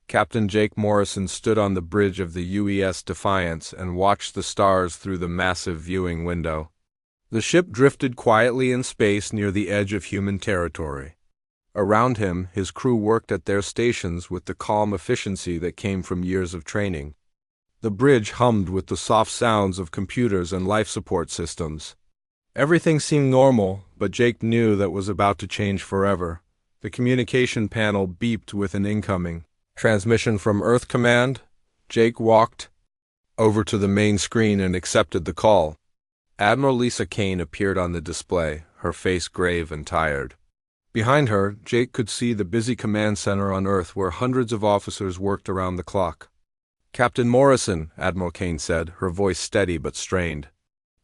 Captain Jake Morrison stood on the bridge of the UES Defiance and watched the stars through the massive viewing window. The ship drifted quietly in space near the edge of human territory. Around him, his crew worked at their stations with the calm efficiency that came from years of training. The bridge hummed with the soft sounds of computers and life support systems. Everything seemed normal, but Jake knew that was about to change forever. The communication panel beeped with an incoming transmission from Earth Command. Jake walked over to the main screen and accepted the call. Admiral Lisa Kane appeared on the display, her face grave and tired. Behind her, Jake could see the busy command center on Earth where hundreds of officers worked around the clock. "Captain Morrison," Admiral Kane said, her voice steady but strained.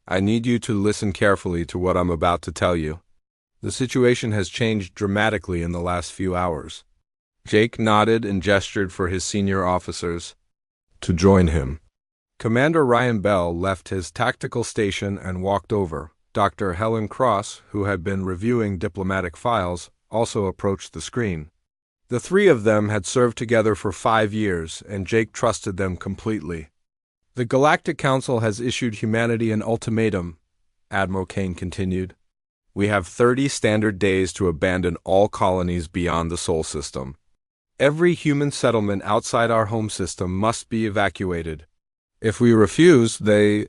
"I need you to listen carefully to what I'm about to tell you. The situation has changed dramatically in the last few hours." Jake nodded and gestured for his senior officers to join him. Commander Ryan Bell left his tactical station and walked over. Dr. Helen Cross, who had been reviewing diplomatic files, also approached the screen. The three of them had served together for 5 years, and Jake trusted them completely. "The Galactic Council has issued humanity an ultimatum," Admiral Kane continued. "We have 30 standard days to abandon all colonies beyond the Sol system. Every human settlement outside our home system must be evacuated. If we refuse, they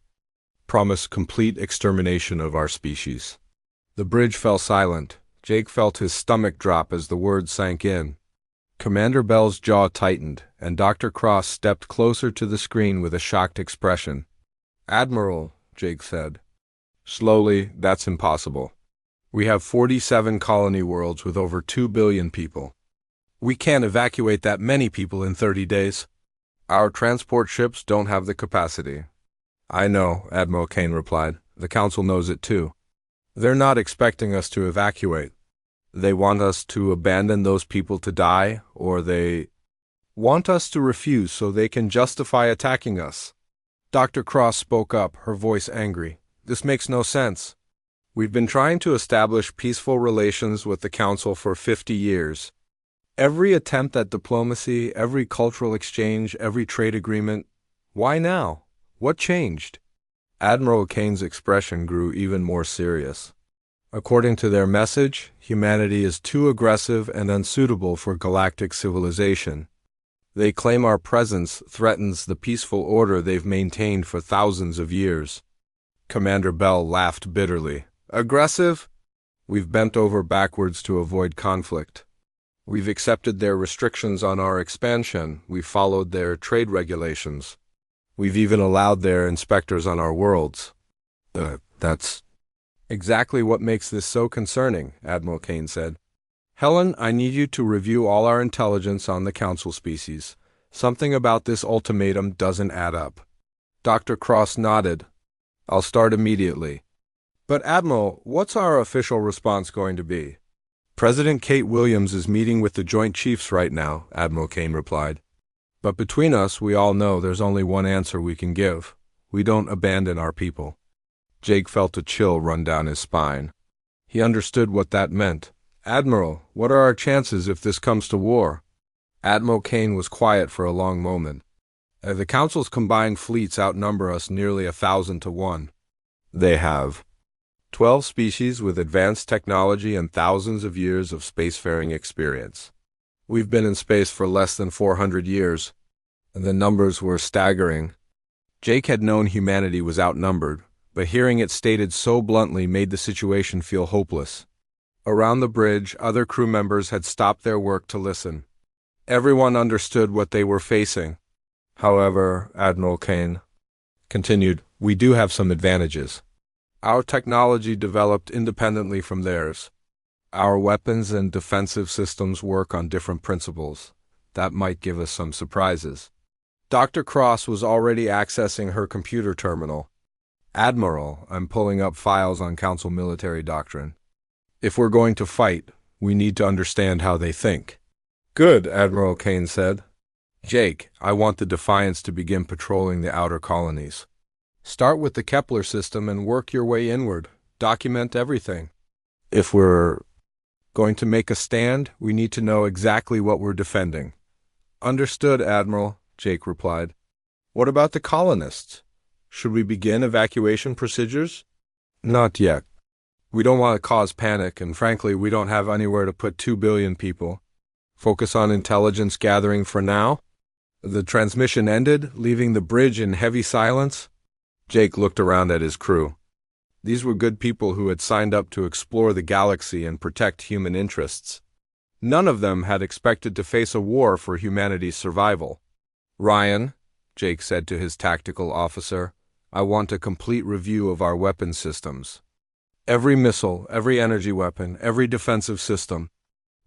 promise complete extermination of our species." The bridge fell silent. Jake felt his stomach drop as the words sank in. Commander Bell's jaw tightened, and Dr. Cross stepped closer to the screen with a shocked expression. "Admiral," Jake said. "Slowly, that's impossible. We have 47 colony worlds with over 2 billion people. We can't evacuate that many people in 30 days. Our transport ships don't have the capacity." "I know," Admiral Kane replied. "The Council knows it too. They're not expecting us to evacuate. They want us to abandon those people to die, or they want us to refuse so they can justify attacking us." Dr. Cross spoke up, her voice angry. "This makes no sense. We've been trying to establish peaceful relations with the Council for 50 years. Every attempt at diplomacy, every cultural exchange, every trade agreement. Why now? What changed?" Admiral Kane's expression grew even more serious. "According to their message, humanity is too aggressive and unsuitable for galactic civilization. They claim our presence threatens the peaceful order they've maintained for thousands of years." Commander Bell laughed bitterly. "Aggressive? We've bent over backwards to avoid conflict. We've accepted their restrictions on our expansion. We've followed their trade regulations. We've even allowed their inspectors on our worlds. That's exactly what makes this so concerning," Admiral Kane said. "Helen, I need you to review all our intelligence on the Council species. Something about this ultimatum doesn't add up." Dr. Cross nodded. "I'll start immediately." "But Admiral, what's our official response going to be?" "President Kate Williams is meeting with the Joint Chiefs right now," Admiral Kane replied. "But between us, we all know there's only one answer we can give. We don't abandon our people." Jake felt a chill run down his spine. He understood what that meant. "Admiral, what are our chances if this comes to war?" Admiral Kane was quiet for a long moment. "The Council's combined fleets outnumber us nearly 1,000 to 1. They have 12 species with advanced technology and thousands of years of spacefaring experience. We've been in space for less than 400 years, and the numbers were staggering." Jake had known humanity was outnumbered, but hearing it stated so bluntly made the situation feel hopeless. Around the bridge, other crew members had stopped their work to listen. Everyone understood what they were facing. "However," Admiral Kane continued, "we do have some advantages. Our technology developed independently from theirs. Our weapons and defensive systems work on different principles. That might give us some surprises." Dr. Cross was already accessing her computer terminal. "Admiral, I'm pulling up files on Council military doctrine. If we're going to fight, we need to understand how they think." "Good," Admiral Kane said. "Jake, I want the Defiance to begin patrolling the outer colonies. Start with the Kepler system and work your way inward. Document everything. If we're going to make a stand, we need to know exactly what we're defending. Understood, Admiral, Jake replied. What about the colonists? Should we begin evacuation procedures? Not yet. We don't want to cause panic, and frankly, we don't have anywhere to put 2 billion people. Focus on intelligence gathering for now? The transmission ended, leaving the bridge in heavy silence. Jake looked around at his crew. These were good people who had signed up to explore the galaxy and protect human interests. None of them had expected to face a war for humanity's survival. Ryan, Jake said to his tactical officer, I want a complete review of our weapon systems. Every missile, every energy weapon, every defensive system.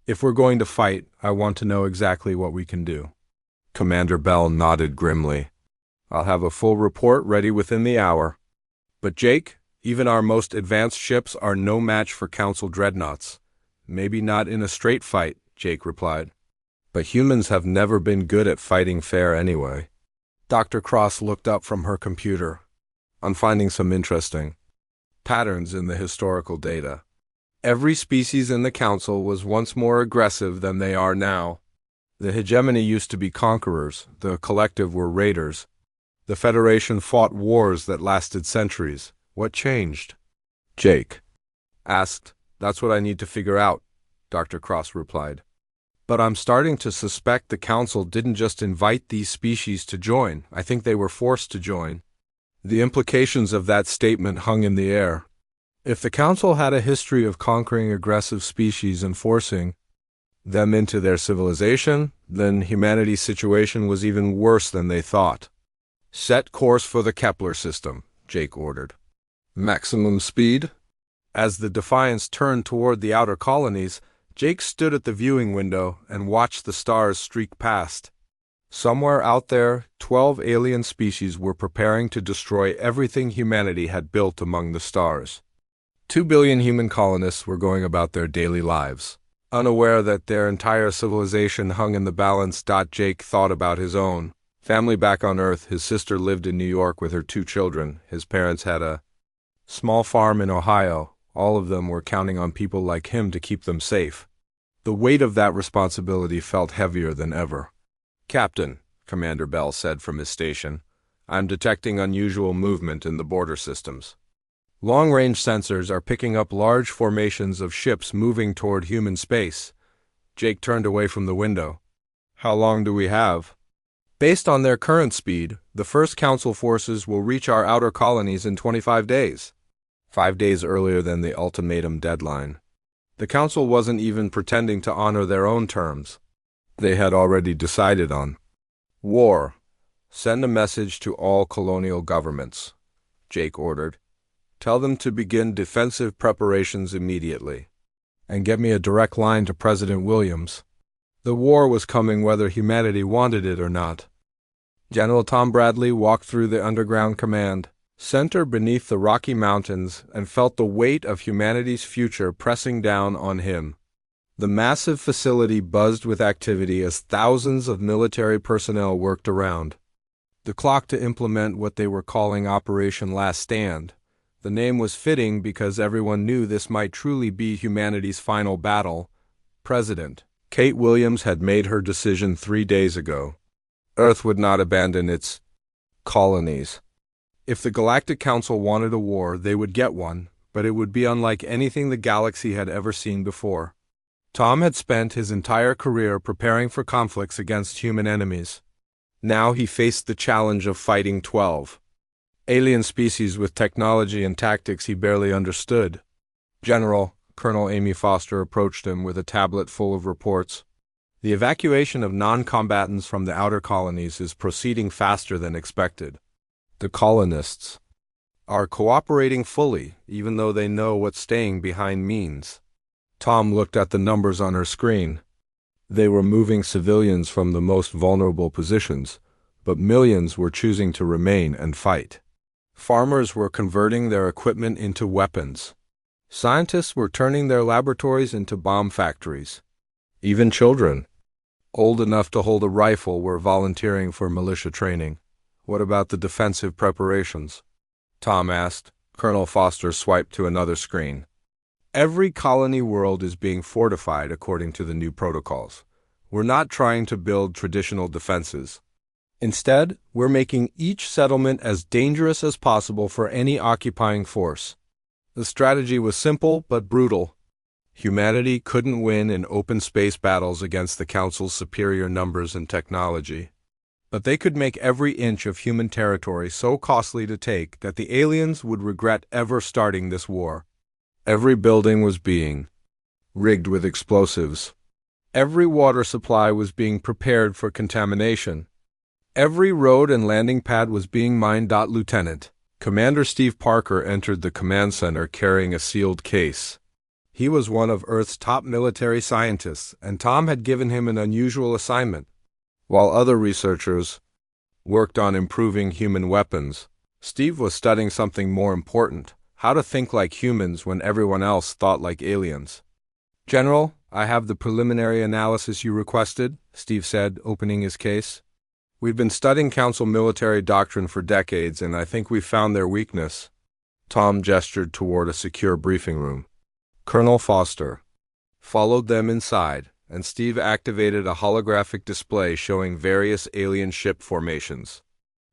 If we're going to fight, I want to know exactly what we can do. Commander Bell nodded grimly. I'll have a full report ready within the hour. But Jake, even our most advanced ships are no match for Council dreadnoughts. Maybe not in a straight fight, Jake replied. But humans have never been good at fighting fair anyway. Dr. Cross looked up from her computer. I'm finding some interesting patterns in the historical data. Every species in the Council was once more aggressive than they are now. The hegemony used to be conquerors, the collective were raiders. The Federation fought wars that lasted centuries. What changed? Jake asked. That's what I need to figure out, Dr. Cross replied. But I'm starting to suspect the Council didn't just invite these species to join. I think they were forced to join. The implications of that statement hung in the air. If the Council had a history of conquering aggressive species and forcing them into their civilization, then humanity's situation was even worse than they thought. Set course for the Kepler system, Jake ordered. Maximum speed? As the Defiance turned toward the outer colonies, Jake stood at the viewing window and watched the stars streak past. Somewhere out there, 12 alien species were preparing to destroy everything humanity had built among the stars. 2 billion human colonists were going about their daily lives, unaware that their entire civilization hung in the balance. Jake thought about his own family back on Earth. His sister lived in New York with her 2 children. His parents had a small farm in Ohio. All of them were counting on people like him to keep them safe. The weight of that responsibility felt heavier than ever. Captain, Commander Bell said from his station, I'm detecting unusual movement in the border systems. Long-range sensors are picking up large formations of ships moving toward human space. Jake turned away from the window. How long do we have? Based on their current speed, the first Council forces will reach our outer colonies in 25 days. 5 days earlier than the ultimatum deadline. The Council wasn't even pretending to honor their own terms. They had already decided on war. Send a message to all colonial governments, Jake ordered. Tell them to begin defensive preparations immediately. And get me a direct line to President Williams. The war was coming whether humanity wanted it or not. General Tom Bradley walked through the underground command center beneath the Rocky Mountains and felt the weight of humanity's future pressing down on him. The massive facility buzzed with activity as thousands of military personnel worked around the clock to implement what they were calling Operation Last Stand. The name was fitting because everyone knew this might truly be humanity's final battle. President Kate Williams had made her decision 3 days ago. Earth would not abandon its colonies. If the Galactic Council wanted a war, they would get one, but it would be unlike anything the galaxy had ever seen before. Tom had spent his entire career preparing for conflicts against human enemies. Now he faced the challenge of fighting 12 alien species with technology and tactics he barely understood. General, Colonel Amy Foster approached him with a tablet full of reports. The evacuation of non-combatants from the outer colonies is proceeding faster than expected. The colonists are cooperating fully, even though they know what staying behind means. Tom looked at the numbers on her screen. They were moving civilians from the most vulnerable positions, but millions were choosing to remain and fight. Farmers were converting their equipment into weapons. Scientists were turning their laboratories into bomb factories. Even children, old enough to hold a rifle, were volunteering for militia training. What about the defensive preparations? Tom asked. Colonel Foster swiped to another screen. Every colony world is being fortified according to the new protocols. We're not trying to build traditional defenses. Instead, we're making each settlement as dangerous as possible for any occupying force. The strategy was simple but brutal. Humanity couldn't win in open space battles against the Council's superior numbers and technology. But they could make every inch of human territory so costly to take that the aliens would regret ever starting this war. Every building was being rigged with explosives. Every water supply was being prepared for contamination. Every road and landing pad was being mined. Lieutenant Commander Steve Parker entered the command center carrying a sealed case. He was one of Earth's top military scientists, and Tom had given him an unusual assignment. While other researchers worked on improving human weapons, Steve was studying something more important: how to think like humans when everyone else thought like aliens. "General, I have the preliminary analysis you requested," Steve said, opening his case. "We've been studying Council military doctrine for decades, and I think we've found their weakness." Tom gestured toward a secure briefing room. Colonel Foster followed them inside, and Steve activated a holographic display showing various alien ship formations.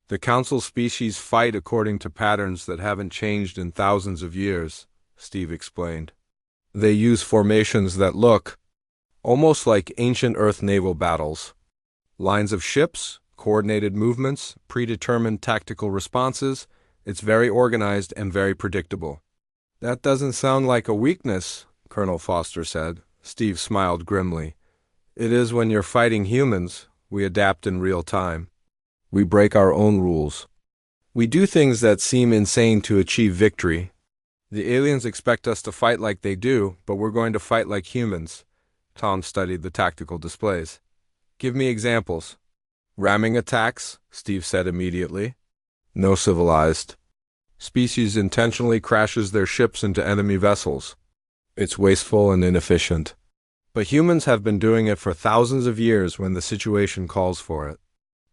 "The Council species fight according to patterns that haven't changed in thousands of years," Steve explained. "They use formations that look almost like ancient Earth naval battles. Lines of ships, coordinated movements, predetermined tactical responses. It's very organized and very predictable." "That doesn't sound like a weakness," Colonel Foster said. Steve smiled grimly. "It is when you're fighting humans. We adapt in real time. We break our own rules. We do things that seem insane to achieve victory. The aliens expect us to fight like they do, but we're going to fight like humans." Tom studied the tactical displays. "Give me examples." "Ramming attacks," Steve said immediately. "No civilized species intentionally crashes their ships into enemy vessels. It's wasteful and inefficient. But humans have been doing it for thousands of years when the situation calls for it."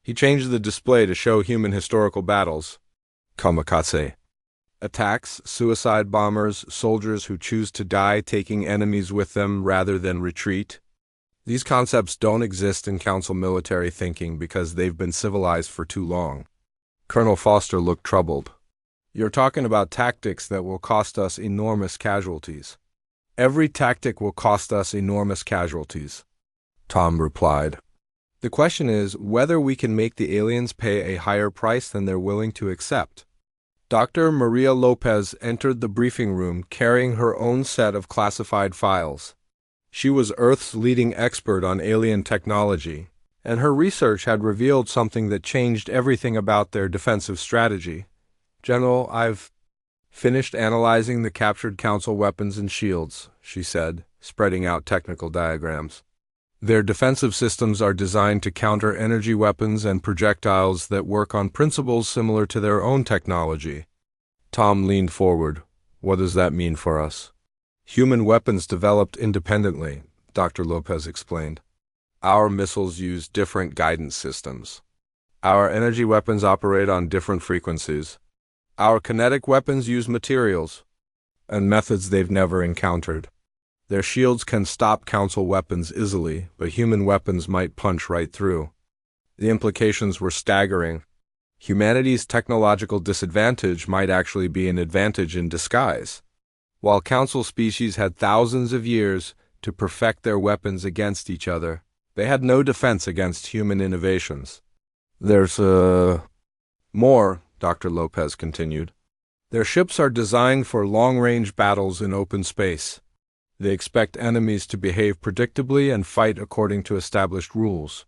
He changed the display to show human historical battles. "Kamikaze attacks, suicide bombers, soldiers who choose to die taking enemies with them rather than retreat. These concepts don't exist in Council military thinking because they've been civilized for too long." Colonel Foster looked troubled. "You're talking about tactics that will cost us enormous casualties." "Every tactic will cost us enormous casualties," Tom replied. "The question is whether we can make the aliens pay a higher price than they're willing to accept." Dr. Maria Lopez entered the briefing room carrying her own set of classified files. She was Earth's leading expert on alien technology, and her research had revealed something that changed everything about their defensive strategy. "General, I've finished analyzing the captured Council weapons and shields," she said, spreading out technical diagrams. "Their defensive systems are designed to counter energy weapons and projectiles that work on principles similar to their own technology." Tom leaned forward. "What does that mean for us?" "Human weapons developed independently," Dr. Lopez explained. "Our missiles use different guidance systems. Our energy weapons operate on different frequencies. Our kinetic weapons use materials and methods they've never encountered. Their shields can stop Council weapons easily, but human weapons might punch right through." The implications were staggering. Humanity's technological disadvantage might actually be an advantage in disguise. While Council species had thousands of years to perfect their weapons against each other, they had no defense against human innovations. "There's more," Dr. Lopez continued. "Their ships are designed for long-range battles in open space. They expect enemies to behave predictably and fight according to established rules.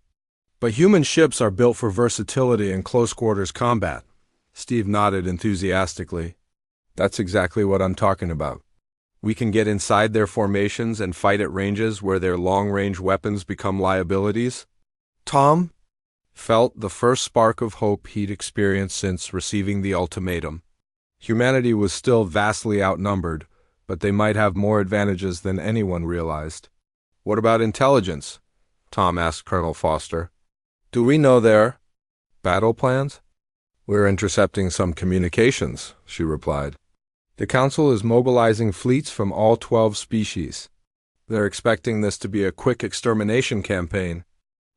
But human ships are built for versatility and close-quarters combat." Steve nodded enthusiastically. "That's exactly what I'm talking about. We can get inside their formations and fight at ranges where their long-range weapons become liabilities." Tom felt the first spark of hope he'd experienced since receiving the ultimatum. Humanity was still vastly outnumbered, but they might have more advantages than anyone realized. "What about intelligence?" Tom asked Colonel Foster. "Do we know their battle plans?" "We're intercepting some communications," she replied. "The Council is mobilizing fleets from all 12 species. They're expecting this to be a quick extermination campaign.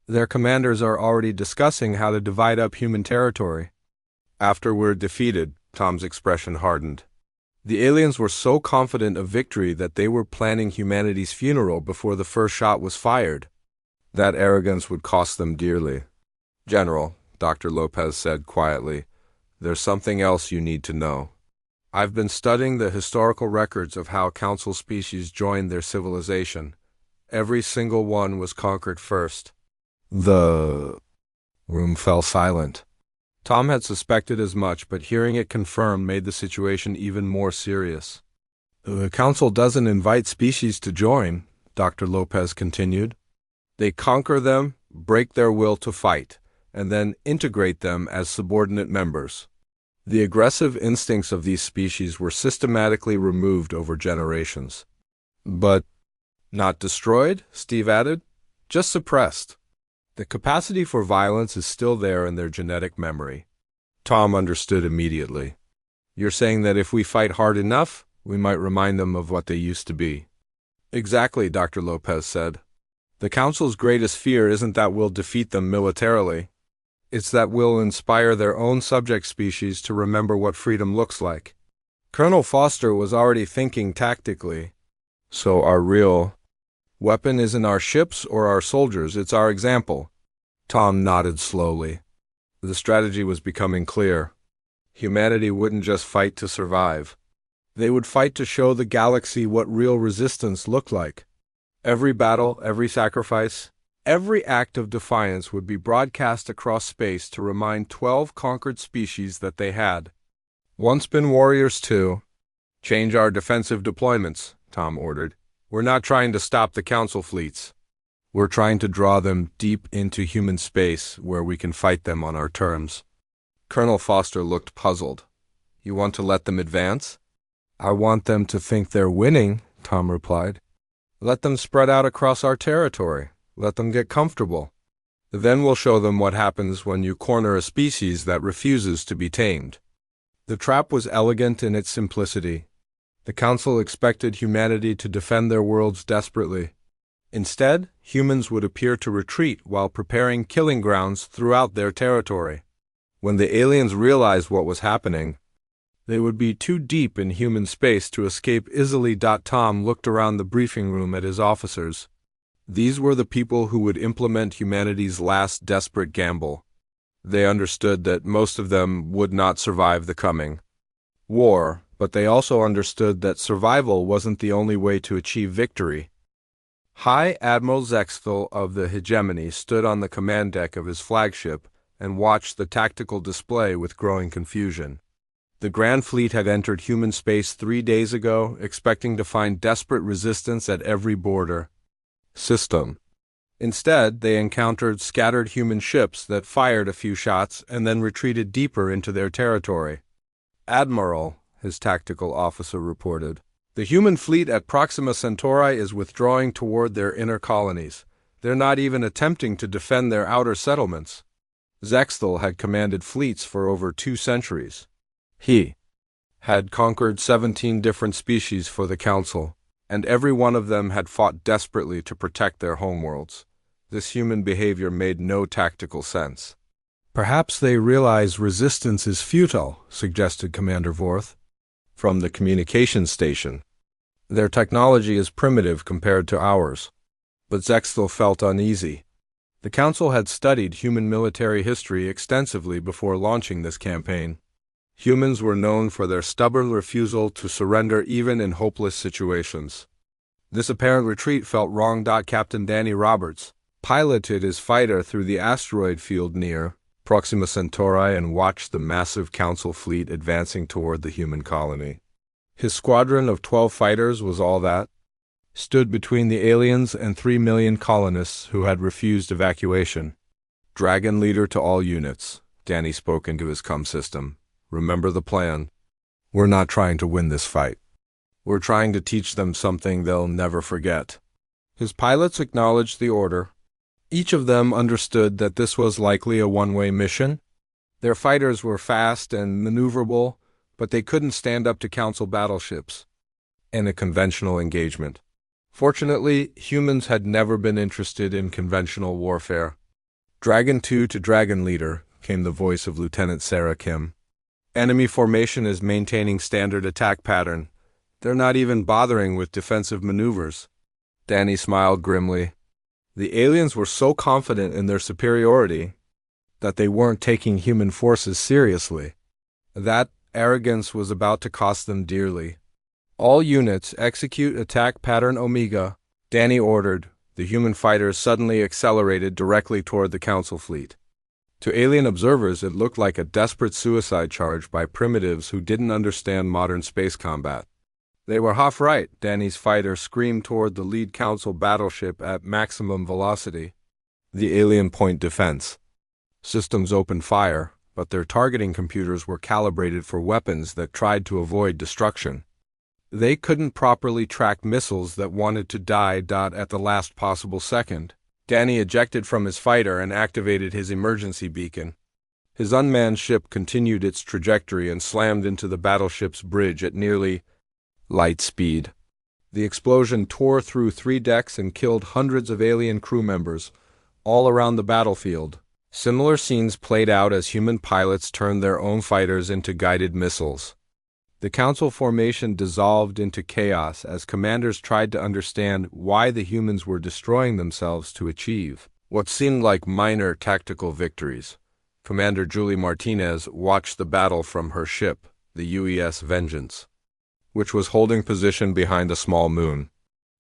Their commanders are already discussing how to divide up human territory. After we're defeated, Tom's expression hardened. The aliens were so confident of victory that they were planning humanity's funeral before the first shot was fired. That arrogance would cost them dearly. General, Dr. Lopez said quietly, there's something else you need to know. I've been studying the historical records of how council species joined their civilization. Every single one was conquered first. The room fell silent. Tom had suspected as much, but hearing it confirmed made the situation even more serious. The council doesn't invite species to join, Dr. Lopez continued. They conquer them, break their will to fight, and then integrate them as subordinate members. The aggressive instincts of these species were systematically removed over generations. But not destroyed, Steve added, just suppressed. The capacity for violence is still there in their genetic memory. Tom understood immediately. You're saying that if we fight hard enough, we might remind them of what they used to be. Exactly, Dr. Lopez said. The Council's greatest fear isn't that we'll defeat them militarily. It's that we'll inspire their own subject species to remember what freedom looks like. Colonel Foster was already thinking tactically. So our real weapon isn't our ships or our soldiers, it's our example. Tom nodded slowly. The strategy was becoming clear. Humanity wouldn't just fight to survive. They would fight to show the galaxy what real resistance looked like. Every battle, every sacrifice, every act of defiance would be broadcast across space to remind 12 conquered species that they had once been warriors too. Change our defensive deployments, Tom ordered. We're not trying to stop the Council fleets. We're trying to draw them deep into human space where we can fight them on our terms. Colonel Foster looked puzzled. You want to let them advance? I want them to think they're winning, Tom replied. Let them spread out across our territory. Let them get comfortable. Then we'll show them what happens when you corner a species that refuses to be tamed. The trap was elegant in its simplicity. The Council expected humanity to defend their worlds desperately. Instead, humans would appear to retreat while preparing killing grounds throughout their territory. When the aliens realized what was happening, they would be too deep in human space to escape easily. Tom looked around the briefing room at his officers. These were the people who would implement humanity's last desperate gamble. They understood that most of them would not survive the coming war, but they also understood that survival wasn't the only way to achieve victory. High Admiral Zexthal of the Hegemony stood on the command deck of his flagship and watched the tactical display with growing confusion. The Grand Fleet had entered human space 3 days ago, expecting to find desperate resistance at every border system. Instead, they encountered scattered human ships that fired a few shots and then retreated deeper into their territory. Admiral, his tactical officer reported, the human fleet at Proxima Centauri is withdrawing toward their inner colonies. They're not even attempting to defend their outer settlements. Zexthal had commanded fleets for over 2 centuries. He had conquered 17 different species for the Council, and every one of them had fought desperately to protect their homeworlds. This human behavior made no tactical sense. Perhaps they realize resistance is futile, suggested Commander Vorth. From the communications station. Their technology is primitive compared to ours. But Zexthal felt uneasy. The Council had studied human military history extensively before launching this campaign. Humans were known for their stubborn refusal to surrender even in hopeless situations. This apparent retreat felt wrong. Captain Danny Roberts piloted his fighter through the asteroid field near Proxima Centauri and watched the massive Council fleet advancing toward the human colony. His squadron of 12 fighters was all that stood between the aliens and 3 million colonists who had refused evacuation. Dragon leader to all units, Danny spoke into his comm system. Remember the plan. We're not trying to win this fight. We're trying to teach them something they'll never forget. His pilots acknowledged the order. Each of them understood that this was likely a one-way mission. Their fighters were fast and maneuverable, but they couldn't stand up to Council battleships in a conventional engagement. Fortunately, humans had never been interested in conventional warfare. Dragon 2 to Dragon Leader, came the voice of Lieutenant Sarah Kim. Enemy formation is maintaining standard attack pattern. They're not even bothering with defensive maneuvers. Danny smiled grimly. The aliens were so confident in their superiority that they weren't taking human forces seriously. That arrogance was about to cost them dearly. All units execute attack pattern Omega, Danny ordered. The human fighters suddenly accelerated directly toward the Council fleet. To alien observers, it looked like a desperate suicide charge by primitives who didn't understand modern space combat. They were half right. Danny's fighter screamed toward the lead Council battleship at maximum velocity. The alien point defense systems opened fire, but their targeting computers were calibrated for weapons that tried to avoid destruction. They couldn't properly track missiles that wanted to die at the last possible second. Danny ejected from his fighter and activated his emergency beacon. His unmanned ship continued its trajectory and slammed into the battleship's bridge at nearly light speed. The explosion tore through 3 decks and killed hundreds of alien crew members, all around the battlefield. Similar scenes played out as human pilots turned their own fighters into guided missiles. The Council formation dissolved into chaos as commanders tried to understand why the humans were destroying themselves to achieve what seemed like minor tactical victories. Commander Julie Martinez watched the battle from her ship, the UES Vengeance, which was holding position behind a small moon.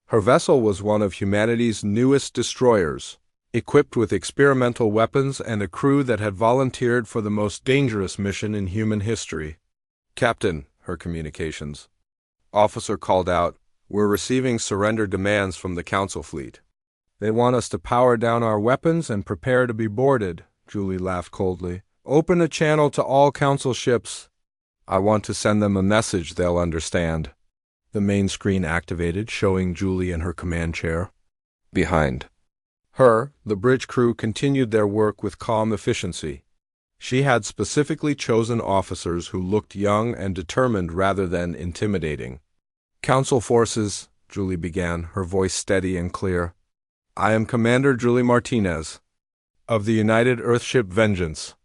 Her vessel was one of humanity's newest destroyers, equipped with experimental weapons and a crew that had volunteered for the most dangerous mission in human history. "Captain," her communications officer called out, "we're receiving surrender demands from the Council fleet. They want us to power down our weapons and prepare to be boarded." Julie laughed coldly. "Open a channel to all Council ships. I want to send them a message they'll understand." The main screen activated, showing Julie in her command chair. Behind her, the bridge crew continued their work with calm efficiency. She had specifically chosen officers who looked young and determined rather than intimidating. "Council forces," Julie began, her voice steady and clear. "I am Commander Julie Martinez, of the United Earthship Vengeance.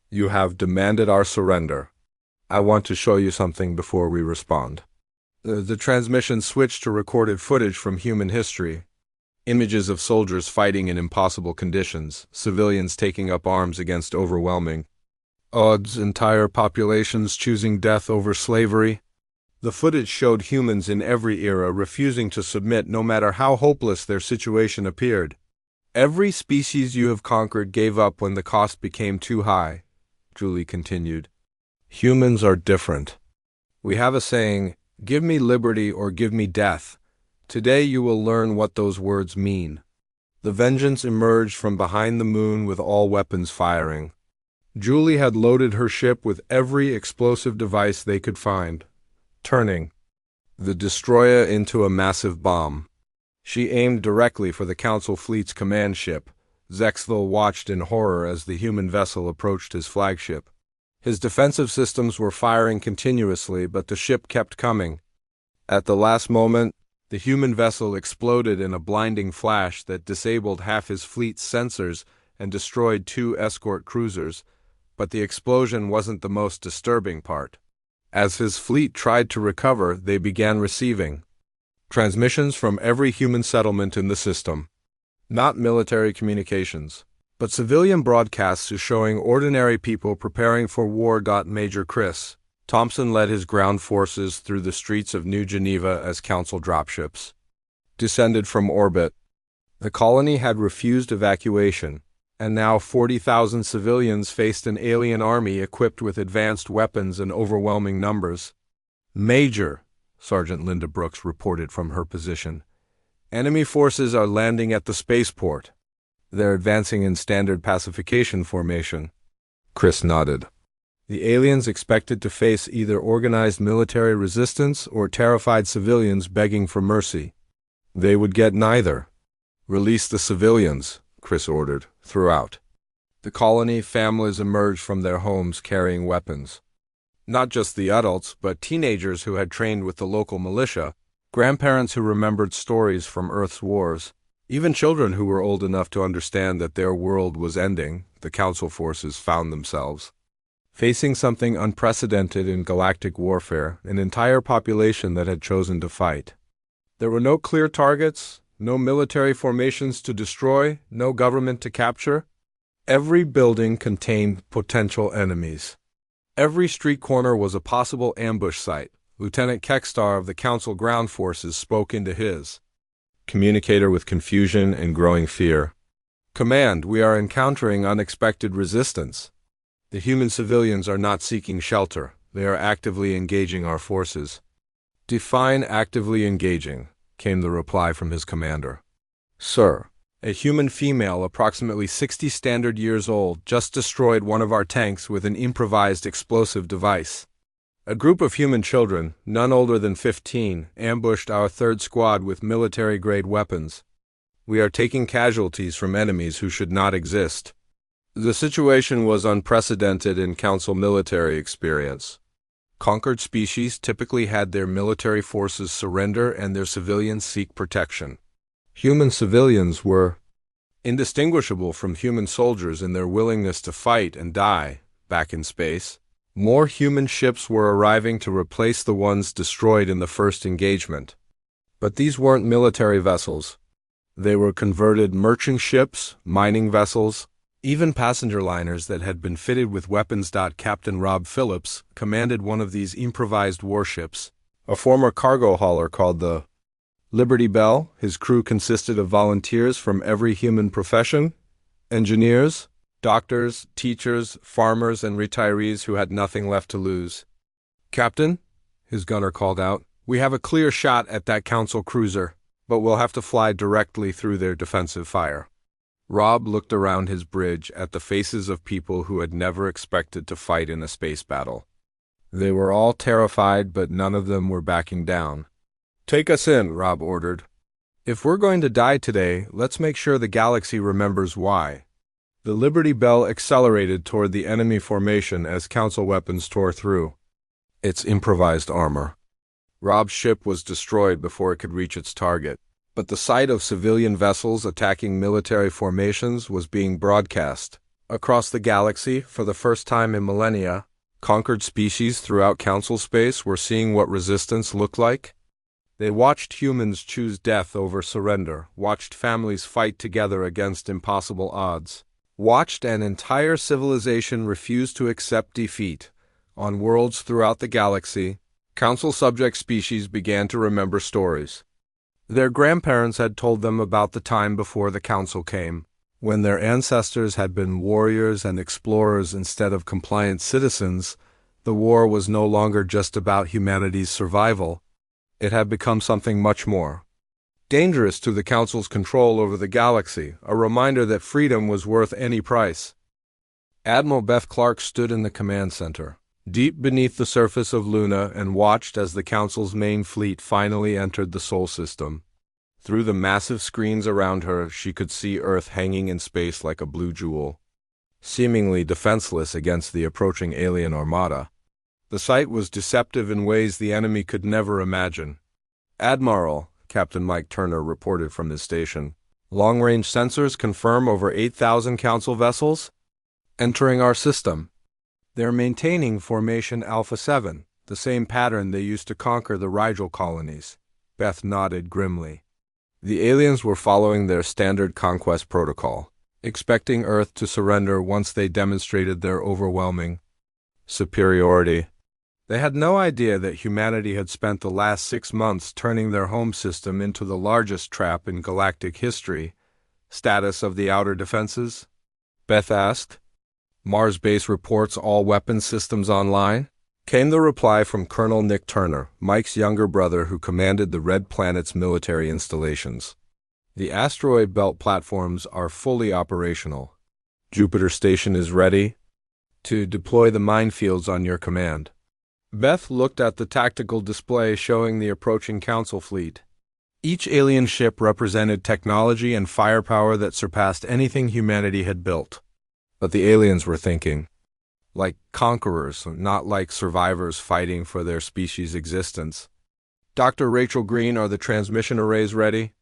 You have demanded our surrender. I want to show you something before we respond." The transmission switched to recorded footage from human history. Images of soldiers fighting in impossible conditions, civilians taking up arms against overwhelming odds, entire populations choosing death over slavery. The footage showed humans in every era refusing to submit no matter how hopeless their situation appeared. "Every species you have conquered gave up when the cost became too high," Julie continued. "Humans are different. We have a saying, 'Give me liberty or give me death.' Today you will learn what those words mean." The Vengeance emerged from behind the moon with all weapons firing. Julie had loaded her ship with every explosive device they could find, turning the destroyer into a massive bomb. She aimed directly for the Council fleet's command ship. Zexthal watched in horror as the human vessel approached his flagship. His defensive systems were firing continuously, but the ship kept coming. At the last moment, the human vessel exploded in a blinding flash that disabled half his fleet's sensors and destroyed 2 escort cruisers, but the explosion wasn't the most disturbing part. As his fleet tried to recover, they began receiving transmissions from every human settlement in the system. Not military communications, but civilian broadcasts showing ordinary people preparing for war. Major Chris Thompson led his ground forces through the streets of New Geneva as Council dropships descended from orbit. The colony had refused evacuation, and now 40,000 civilians faced an alien army equipped with advanced weapons in overwhelming numbers. "Major," Sergeant Linda Brooks reported from her position, "enemy forces are landing at the spaceport. They're advancing in standard pacification formation." Chris nodded. The aliens expected to face either organized military resistance or terrified civilians begging for mercy. They would get neither. "Release the civilians," Chris ordered, throughout. The colony families emerged from their homes carrying weapons. Not just the adults, but teenagers who had trained with the local militia. grandparents who remembered stories from Earth's wars, even children who were old enough to understand that their world was ending. The Council forces found themselves facing something unprecedented in galactic warfare, an entire population that had chosen to fight. There were no clear targets, no military formations to destroy, no government to capture. Every building contained potential enemies. Every street corner was a possible ambush site. Lieutenant Kekstar of the Council Ground Forces spoke into his communicator with confusion and growing fear. "Command, we are encountering unexpected resistance. The human civilians are not seeking shelter. They are actively engaging our forces." "Define actively engaging," came the reply from his commander. "Sir, a human female approximately 60 standard years old just destroyed one of our tanks with an improvised explosive device. A group of human children, none older than 15, ambushed our third squad with military-grade weapons. We are taking casualties from enemies who should not exist." The situation was unprecedented in Council military experience. Conquered species typically had their military forces surrender and their civilians seek protection. Human civilians were indistinguishable from human soldiers in their willingness to fight and die. Back in space, more human ships were arriving to replace the ones destroyed in the first engagement. But these weren't military vessels. They were converted merchant ships, mining vessels, even passenger liners that had been fitted with weapons. Captain Rob Phillips commanded one of these improvised warships, a former cargo hauler called the Liberty Bell. His crew consisted of volunteers from every human profession: engineers, doctors, teachers, farmers, and retirees who had nothing left to lose. "Captain," his gunner called out, "we have a clear shot at that Council cruiser, but we'll have to fly directly through their defensive fire." Rob looked around his bridge at the faces of people who had never expected to fight in a space battle. They were all terrified, but none of them were backing down. "Take us in," Rob ordered. "If we're going to die today, let's make sure the galaxy remembers why." The Liberty Bell accelerated toward the enemy formation as Council weapons tore through its improvised armor. Rob's ship was destroyed before it could reach its target. But the sight of civilian vessels attacking military formations was being broadcast across the galaxy for the first time in millennia. Conquered species throughout Council space were seeing what resistance looked like. They watched humans choose death over surrender, watched families fight together against impossible odds, watched an entire civilization refuse to accept defeat. On worlds throughout the galaxy, Council subject species began to remember stories. Their grandparents had told them about the time before the Council came, when their ancestors had been warriors and explorers instead of compliant citizens. The war was no longer just about humanity's survival. It had become something much more dangerous to the Council's control over the galaxy, a reminder that freedom was worth any price. Admiral Beth Clark stood in the command center, deep beneath the surface of Luna, and watched as the Council's main fleet finally entered the Sol system. Through the massive screens around her, she could see Earth hanging in space like a blue jewel, seemingly defenseless against the approaching alien armada. The sight was deceptive in ways the enemy could never imagine. "Admiral," Captain Mike Turner reported from his station, "long-range sensors confirm over 8,000 Council vessels entering our system. They're maintaining Formation Alpha 7, the same pattern they used to conquer the Rigel colonies." Beth nodded grimly. The aliens were following their standard conquest protocol, expecting Earth to surrender once they demonstrated their overwhelming superiority. They had no idea that humanity had spent the last 6 months turning their home system into the largest trap in galactic history. "Status of the outer defenses?" Beth asked. "Mars base reports all weapons systems online," came the reply from Colonel Nick Turner, Mike's younger brother who commanded the Red Planet's military installations. "The asteroid belt platforms are fully operational. Jupiter Station is ready to deploy the minefields on your command." Beth looked at the tactical display showing the approaching Council fleet. Each alien ship represented technology and firepower that surpassed anything humanity had built. But the aliens were thinking like conquerors, not like survivors fighting for their species' existence. Dr. Rachel Green, are the transmission arrays ready?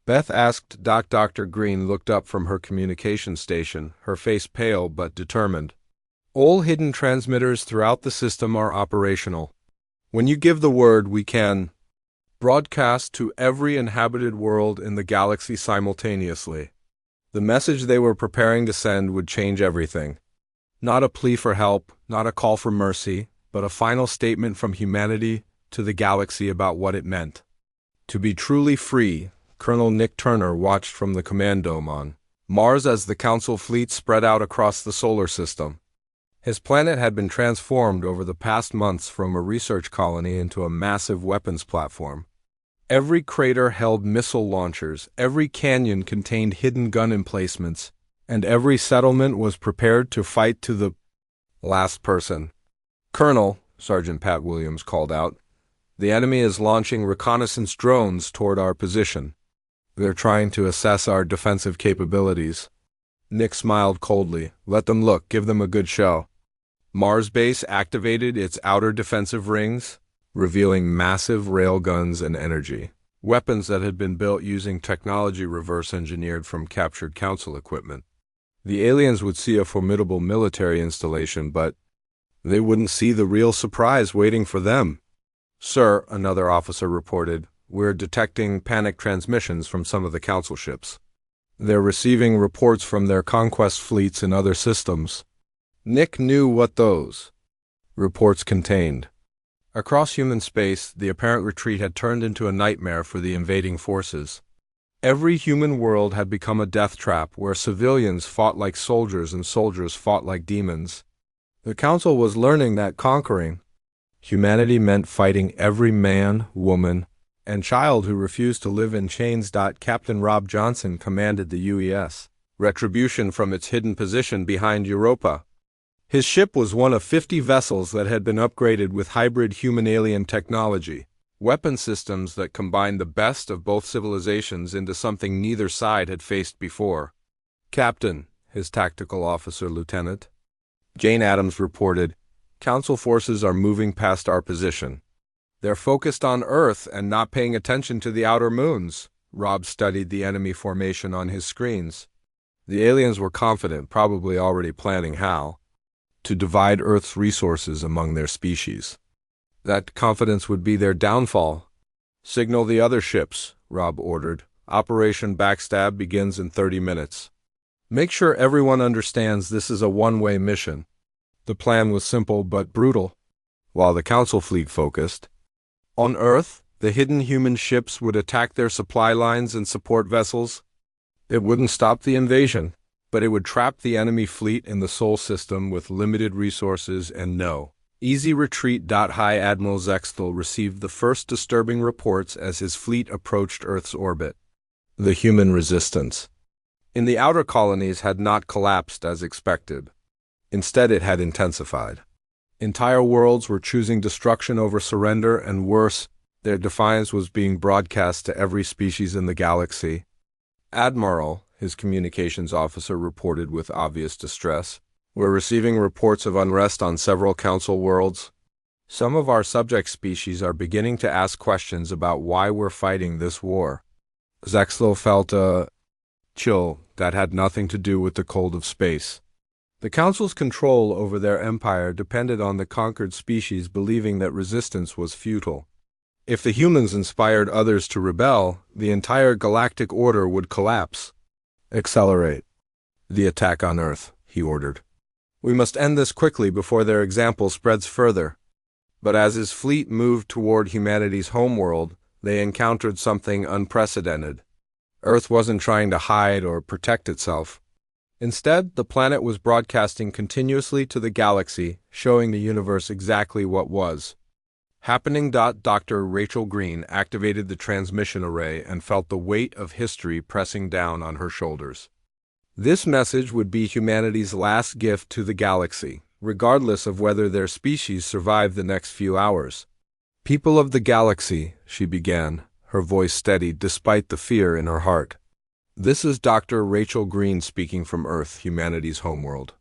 Beth asked. Dr. Green looked up from her communication station, her face pale but determined. All hidden transmitters throughout the system are operational. When you give the word, we can broadcast to every inhabited world in the galaxy simultaneously. The message they were preparing to send would change everything. Not a plea for help, not a call for mercy, but a final statement from humanity to the galaxy about what it meant to be truly free. Colonel Nick Turner watched from the command dome on Mars as the Council fleet spread out across the solar system. His planet had been transformed over the past months from a research colony into a massive weapons platform. Every crater held missile launchers, every canyon contained hidden gun emplacements, and every settlement was prepared to fight to the last person. "Colonel," Sergeant Pat Williams called out, "the enemy is launching reconnaissance drones toward our position. They're trying to assess our defensive capabilities." Nick smiled coldly. "Let them look, give them a good show." Mars Base activated its outer defensive rings, revealing massive railguns and energy weapons that had been built using technology reverse-engineered from captured Council equipment. The aliens would see a formidable military installation, but they wouldn't see the real surprise waiting for them. "Sir," another officer reported, "we're detecting panic transmissions from some of the Council ships. They're receiving reports from their conquest fleets in other systems." Nick knew what those reports contained. Across human space, the apparent retreat had turned into a nightmare for the invading forces. Every human world had become a death trap where civilians fought like soldiers and soldiers fought like demons. The Council was learning that conquering humanity meant fighting every man, woman, and child who refused to live in chains. Captain Rob Johnson commanded the UES Retribution from its hidden position behind Europa. His ship was one of 50 vessels that had been upgraded with hybrid human-alien technology, weapon systems that combined the best of both civilizations into something neither side had faced before. "Captain," his tactical officer, Lieutenant Jane Addams reported, "Council forces are moving past our position. They're focused on Earth and not paying attention to the outer moons." Rob studied the enemy formation on his screens. The aliens were confident, probably already planning how to divide Earth's resources among their species. That confidence would be their downfall. "Signal the other ships," Rob ordered. "Operation Backstab begins in 30 minutes. Make sure everyone understands this is a one-way mission." The plan was simple but brutal. While the Council fleet focused on Earth, the hidden human ships would attack their supply lines and support vessels. It wouldn't stop the invasion, but it would trap the enemy fleet in the Sol system with limited resources and no easy retreat. High Admiral Zexthal received the first disturbing reports as his fleet approached Earth's orbit. The human resistance in the outer colonies had not collapsed as expected. Instead, it had intensified. Entire worlds were choosing destruction over surrender, and worse, their defiance was being broadcast to every species in the galaxy. "Admiral," his communications officer reported with obvious distress, "we're receiving reports of unrest on several Council worlds. Some of our subject species are beginning to ask questions about why we're fighting this war." Zexthal felt a chill that had nothing to do with the cold of space. The Council's control over their empire depended on the conquered species believing that resistance was futile. If the humans inspired others to rebel, the entire galactic order would collapse. "Accelerate the attack on Earth," he ordered. "We must end this quickly before their example spreads further." But as his fleet moved toward humanity's homeworld, they encountered something unprecedented. Earth wasn't trying to hide or protect itself. Instead, the planet was broadcasting continuously to the galaxy, showing the universe exactly what was happening. Dr. Rachel Green activated the transmission array and felt the weight of history pressing down on her shoulders. This message would be humanity's last gift to the galaxy, regardless of whether their species survived the next few hours. "People of the galaxy," she began, her voice steady despite the fear in her heart. "This is Dr. Rachel Green speaking from Earth, humanity's homeworld.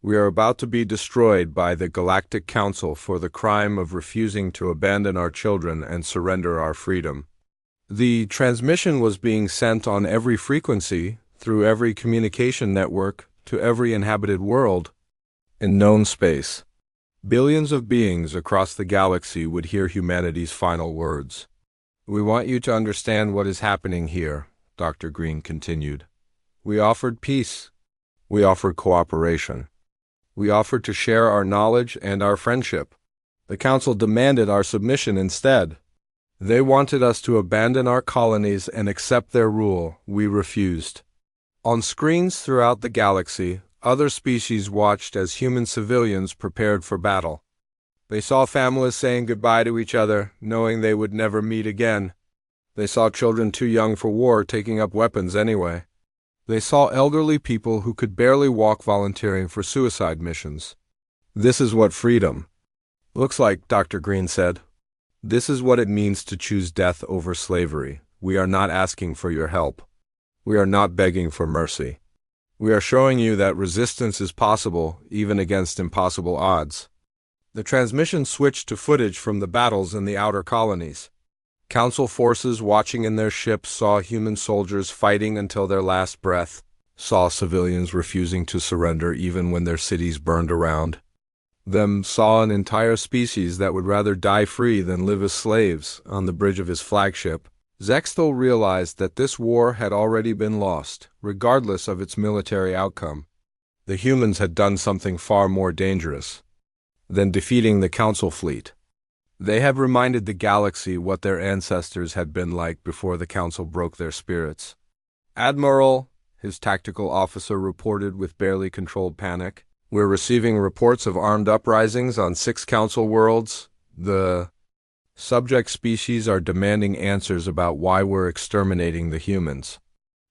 We are about to be destroyed by the Galactic Council for the crime of refusing to abandon our children and surrender our freedom. The transmission was being sent on every frequency, through every communication network, to every inhabited world. In known space, billions of beings across the galaxy would hear humanity's final words. "We want you to understand what is happening here," Dr. Green continued. "We offered peace. We offered cooperation. We offered to share our knowledge and our friendship. The Council demanded our submission instead. They wanted us to abandon our colonies and accept their rule. We refused." On screens throughout the galaxy, other species watched as human civilians prepared for battle. They saw families saying goodbye to each other, knowing they would never meet again. They saw children too young for war taking up weapons anyway. They saw elderly people who could barely walk volunteering for suicide missions. "This is what freedom looks like," Dr. Green said. "This is what it means to choose death over slavery. We are not asking for your help. We are not begging for mercy. We are showing you that resistance is possible, even against impossible odds." The transmission switched to footage from the battles in the outer colonies. Council forces watching in their ships saw human soldiers fighting until their last breath, saw civilians refusing to surrender even when their cities burned around them, saw an entire species that would rather die free than live as slaves. On the bridge of his flagship, Zexthel realized that this war had already been lost, regardless of its military outcome. The humans had done something far more dangerous than defeating the Council fleet. They had reminded the galaxy what their ancestors had been like before the Council broke their spirits. "Admiral," his tactical officer reported with barely controlled panic, "we're receiving reports of armed uprisings on 6 Council worlds. The subject species are demanding answers about why we're exterminating the humans."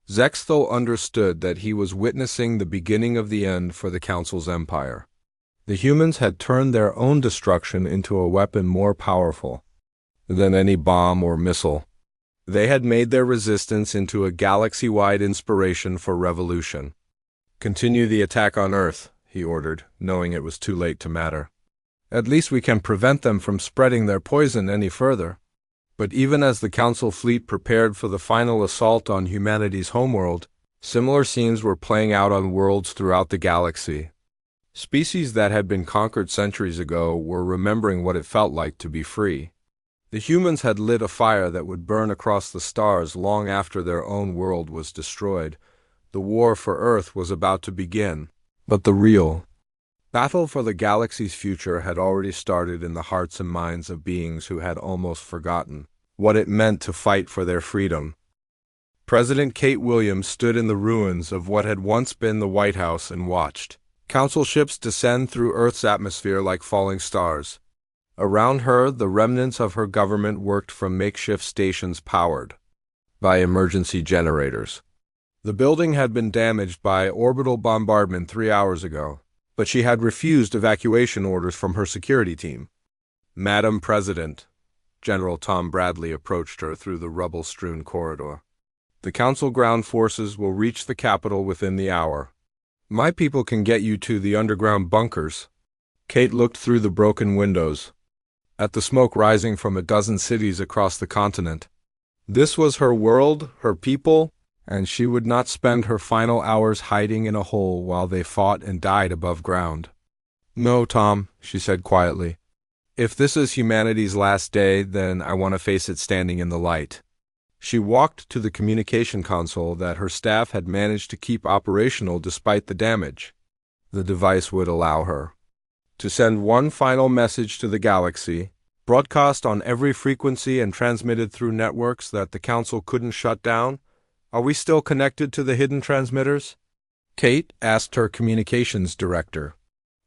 Zexthel understood that he was witnessing the beginning of the end for the Council's empire. The humans had turned their own destruction into a weapon more powerful than any bomb or missile. They had made their resistance into a galaxy-wide inspiration for revolution. "Continue the attack on Earth," he ordered, knowing it was too late to matter. "At least we can prevent them from spreading their poison any further." But even as the Council fleet prepared for the final assault on humanity's homeworld, similar scenes were playing out on worlds throughout the galaxy. Species that had been conquered centuries ago were remembering what it felt like to be free. The humans had lit a fire that would burn across the stars long after their own world was destroyed. The war for Earth was about to begin. But the real battle for the galaxy's future had already started in the hearts and minds of beings who had almost forgotten what it meant to fight for their freedom. President Kate Williams stood in the ruins of what had once been the White House and watched Council ships descend through Earth's atmosphere like falling stars. Around her, the remnants of her government worked from makeshift stations powered by emergency generators. The building had been damaged by orbital bombardment 3 hours ago, but she had refused evacuation orders from her security team. "Madam President," General Tom Bradley approached her through the rubble-strewn corridor. "The Council ground forces will reach the capital within the hour. My people can get you to the underground bunkers." Kate looked through the broken windows at the smoke rising from a dozen cities across the continent. This was her world, her people, and she would not spend her final hours hiding in a hole while they fought and died above ground. "No, Tom," she said quietly. "If this is humanity's last day, then I want to face it standing in the light." She walked to the communication console that her staff had managed to keep operational despite the damage. The device would allow her to send one final message to the galaxy, broadcast on every frequency and transmitted through networks that the Council couldn't shut down. "Are we still connected to the hidden transmitters?" Kate asked her communications director.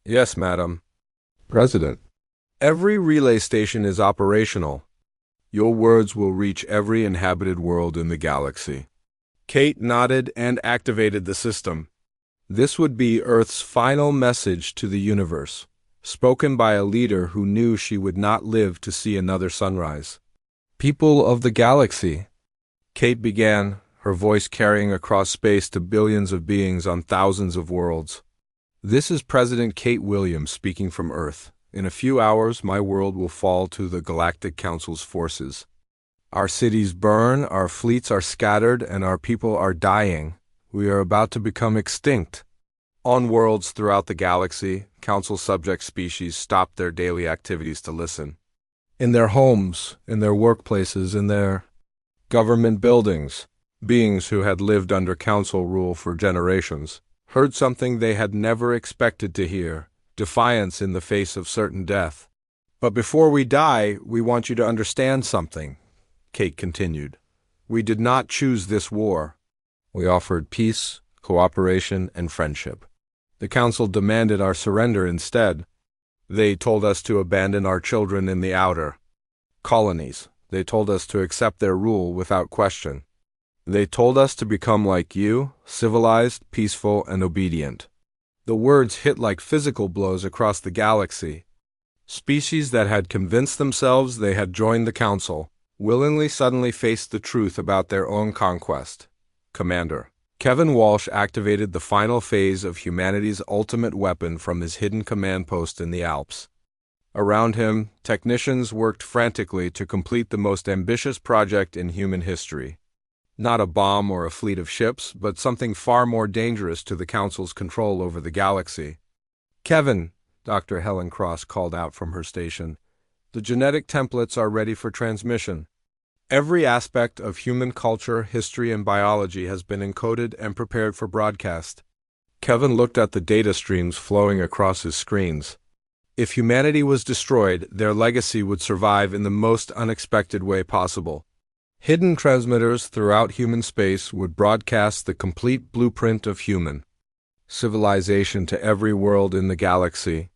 "Yes, Madam President. Every relay station is operational. Your words will reach every inhabited world in the galaxy." Kate nodded and activated the system. This would be Earth's final message to the universe, spoken by a leader who knew she would not live to see another sunrise. "People of the galaxy," Kate began, her voice carrying across space to billions of beings on thousands of worlds. This is President Kate Williams speaking from Earth. In a few hours, my world will fall to the Galactic Council's forces. Our cities burn, our fleets are scattered, and our people are dying. We are about to become extinct. On worlds throughout the galaxy, Council subject species stopped their daily activities to listen. In their homes, in their workplaces, in their government buildings, beings who had lived under Council rule for generations heard something they had never expected to hear: defiance in the face of certain death. But before we die, we want you to understand something, Kate continued. We did not choose this war. We offered peace, cooperation, and friendship. The Council demanded our surrender instead. They told us to abandon our children in the outer colonies. They told us to accept their rule without question. They told us to become like you, civilized, peaceful, and obedient. The words hit like physical blows across the galaxy. Species that had convinced themselves they had joined the Council willingly suddenly faced the truth about their own conquest. Commander Kevin Walsh activated the final phase of humanity's ultimate weapon from his hidden command post in the Alps. Around him, technicians worked frantically to complete the most ambitious project in human history. Not a bomb or a fleet of ships, but something far more dangerous to the Council's control over the galaxy. Kevin, Dr. Helen Cross called out from her station, the genetic templates are ready for transmission. Every aspect of human culture, history, and biology has been encoded and prepared for broadcast. Kevin looked at the data streams flowing across his screens. If humanity was destroyed, their legacy would survive in the most unexpected way possible. Hidden transmitters throughout human space would broadcast the complete blueprint of human civilization to every world in the galaxy.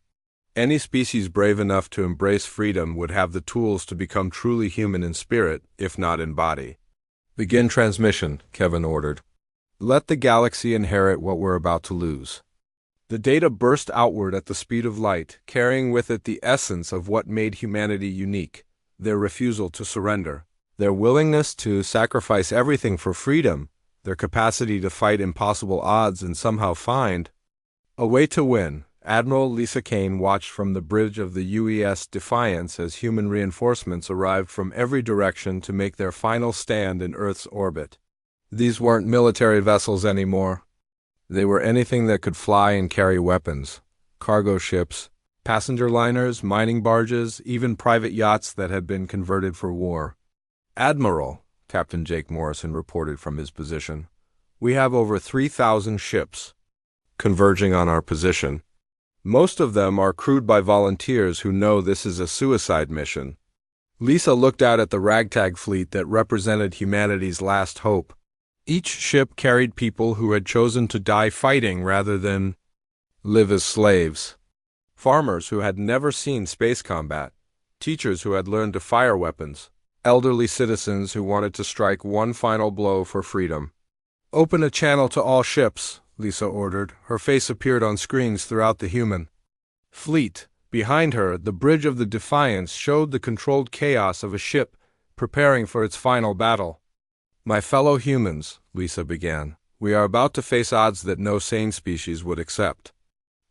Any species brave enough to embrace freedom would have the tools to become truly human in spirit, if not in body. Begin transmission, Kevin ordered. Let the galaxy inherit what we're about to lose. The data burst outward at the speed of light, carrying with it the essence of what made humanity unique: their refusal to surrender, their willingness to sacrifice everything for freedom, their capacity to fight impossible odds and somehow find a way to win. Admiral Lisa Kane watched from the bridge of the UES Defiance as human reinforcements arrived from every direction to make their final stand in Earth's orbit. These weren't military vessels anymore. They were anything that could fly and carry weapons: cargo ships, passenger liners, mining barges, even private yachts that had been converted for war. Admiral, Captain Jake Morrison reported from his position, we have over 3,000 ships converging on our position. Most of them are crewed by volunteers who know this is a suicide mission. Lisa looked out at the ragtag fleet that represented humanity's last hope. Each ship carried people who had chosen to die fighting rather than live as slaves. Farmers who had never seen space combat, teachers who had learned to fire weapons, elderly citizens who wanted to strike one final blow for freedom. Open a channel to all ships, Lisa ordered. Her face appeared on screens throughout the human fleet. Behind her, the bridge of the Defiance showed the controlled chaos of a ship preparing for its final battle. My fellow humans, Lisa began, we are about to face odds that no sane species would accept.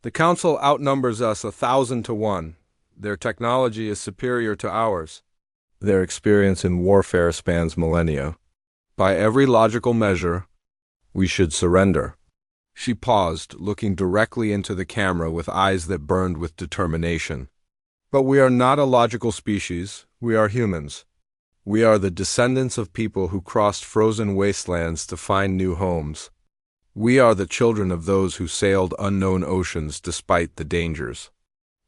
The Council outnumbers us 1,000 to 1. Their technology is superior to ours. Their experience in warfare spans millennia. By every logical measure, we should surrender. She paused, looking directly into the camera with eyes that burned with determination. But we are not a logical species. We are humans. We are the descendants of people who crossed frozen wastelands to find new homes. We are the children of those who sailed unknown oceans despite the dangers.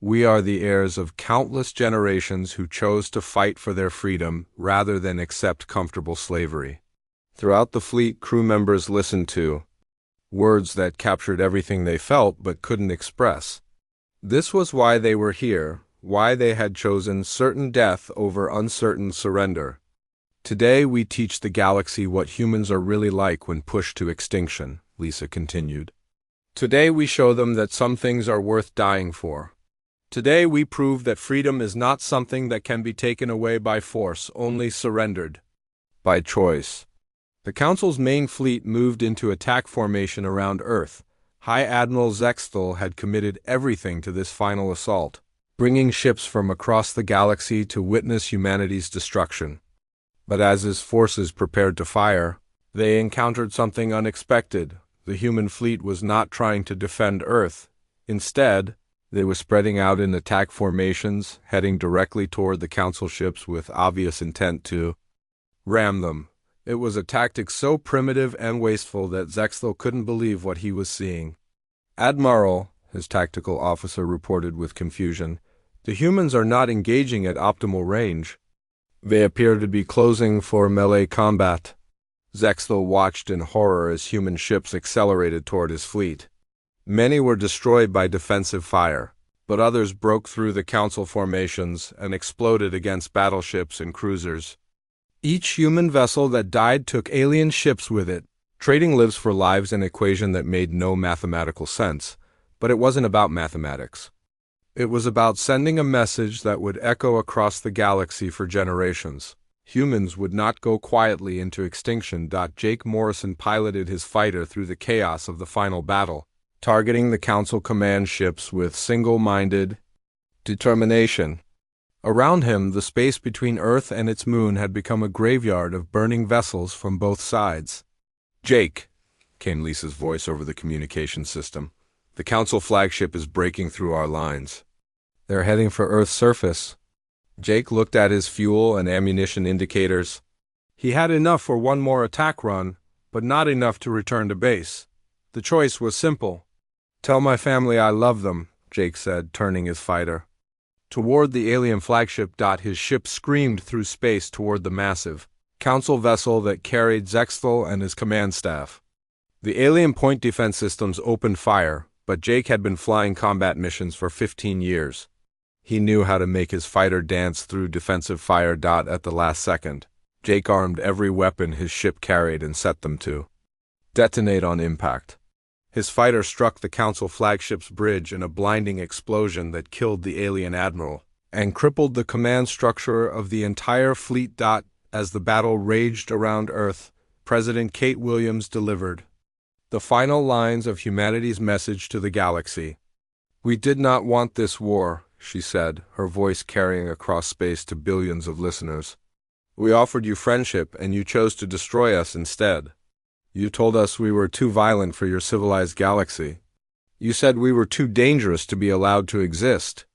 We are the heirs of countless generations who chose to fight for their freedom rather than accept comfortable slavery. Throughout the fleet, crew members listened to words that captured everything they felt but couldn't express. This was why they were here, why they had chosen certain death over uncertain surrender. Today we teach the galaxy what humans are really like when pushed to extinction, Lisa continued. Today we show them that some things are worth dying for. Today we prove that freedom is not something that can be taken away by force, only surrendered by choice. The Council's main fleet moved into attack formation around Earth, High Admiral Zexthal had committed everything to this final assault, bringing ships from across the galaxy to witness humanity's destruction. But as his forces prepared to fire, they encountered something unexpected. The human fleet was not trying to defend Earth. Instead, they were spreading out in attack formations, heading directly toward the Council ships with obvious intent to ram them. It was a tactic so primitive and wasteful that Zexthal couldn't believe what he was seeing. "Admiral," his tactical officer reported with confusion, "the humans are not engaging at optimal range. They appear to be closing for melee combat." Zexthal watched in horror as human ships accelerated toward his fleet. Many were destroyed by defensive fire, but others broke through the Council formations and exploded against battleships and cruisers. Each human vessel that died took alien ships with it. Trading lives for lives, an equation that made no mathematical sense, but it wasn't about mathematics. It was about sending a message that would echo across the galaxy for generations. Humans would not go quietly into extinction. Jake Morrison piloted his fighter through the chaos of the final battle, targeting the Council command ships with single-minded determination. Around him, the space between Earth and its moon had become a graveyard of burning vessels from both sides. "Jake," came Lisa's voice over the communication system, "the Council flagship is breaking through our lines. They're heading for Earth's surface." Jake looked at his fuel and ammunition indicators. He had enough for one more attack run, but not enough to return to base. The choice was simple. "Tell my family I love them," Jake said, turning his fighter toward the alien flagship. His ship screamed through space toward the massive Council vessel that carried Zexthal and his command staff. The alien point defense systems opened fire, but Jake had been flying combat missions for 15 years. He knew how to make his fighter dance through defensive fire. At the last second, Jake armed every weapon his ship carried and set them to detonate on impact. His fighter struck the Council flagship's bridge in a blinding explosion that killed the alien admiral and crippled the command structure of the entire fleet. As the battle raged around Earth, President Kate Williams delivered the final lines of humanity's message to the galaxy. "We did not want this war," she said, her voice carrying across space to billions of listeners. "We offered you friendship, and you chose to destroy us instead. You told us we were too violent for your civilized galaxy. You said we were too dangerous to be allowed to exist."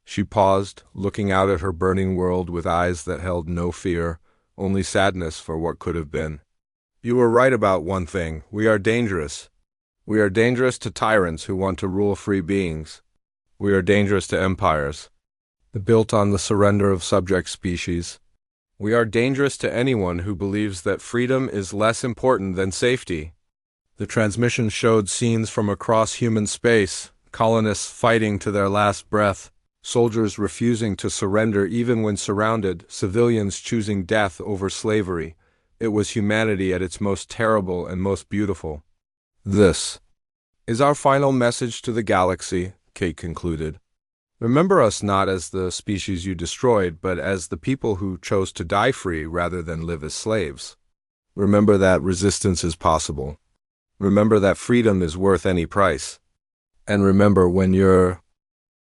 She paused, looking out at her burning world with eyes that held no fear, only sadness for what could have been. "You were right about one thing. We are dangerous. We are dangerous to tyrants who want to rule free beings. We are dangerous to empires built on the surrender of subject species. We are dangerous to anyone who believes that freedom is less important than safety." The transmission showed scenes from across human space, colonists fighting to their last breath, soldiers refusing to surrender even when surrounded, civilians choosing death over slavery. It was humanity at its most terrible and most beautiful. "This is our final message to the galaxy," Kate concluded. "Remember us not as the species you destroyed, but as the people who chose to die free rather than live as slaves. Remember that resistance is possible. Remember that freedom is worth any price. And remember, when you're